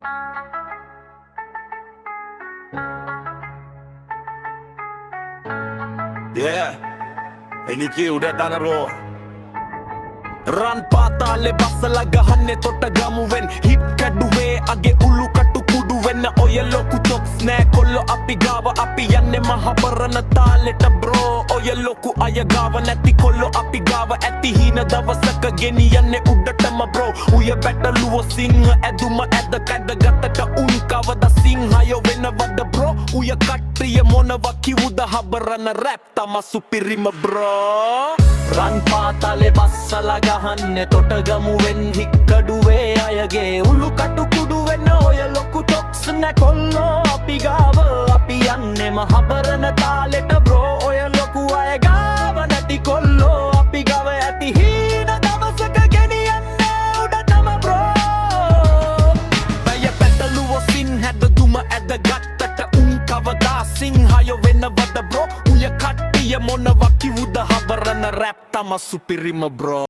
Yeah, എനിക്ക് ഇവിടെ തനറോ රන් පාතාලෙ බස්සලා ගහන්නේ තොට ගමුවෙන් හිට් කැඩුවේ අගේ උළු කටු කුඩු වෙන්න ඔය ලොකු තොක්ස් නෑ කොල්ලෝ අපි ගාව අපි යන්නේ මහබරණ තාලෙට බ්‍රෝ ඔය ලොකු අය ගාව නැති කොල්ලෝ අපි ගාව ඇති හීන දවසක ගෙනියන්නේ උඩටම බ්‍රෝ උය බැටළුවෝ සිංහ ඇදුම ඇද කැඩගත්තට උන් කවදා සිංහයෝ වෙනවද බ්‍රෝ උය කට්ටිය මොනවා කිව්වද හබරණ රැප් තම සුපිරිම බ්‍රෝ රන් පාතාලෙ බස්සලා ගහන්නේ තොට ගමුවෙන් හික්කඩුවේ අයගේ උළු කටු කුඩු වෙන්න ඔය ලොකු තොක්ස් නෑ කොල්ලෝ අපි ගාව අපි යන්නේ මහබරණ තාලෙට බ්‍රෝ ඔය ලොකු අය ගාව නැති කොල්ලෝ අපි ගාව ඇති හීන දවසක ගෙනියන්නේ උඩටම බ්‍රෝ බය පැටළුවෝ සිංහද දුම ඇද ගත්තට උන් කවදා සිංහයෝ වෙනවද බ්‍රෝ උය කට්ටිය මොනවා කිව්වද හබරණ රැප් තම සුපිරිම බ්‍රෝ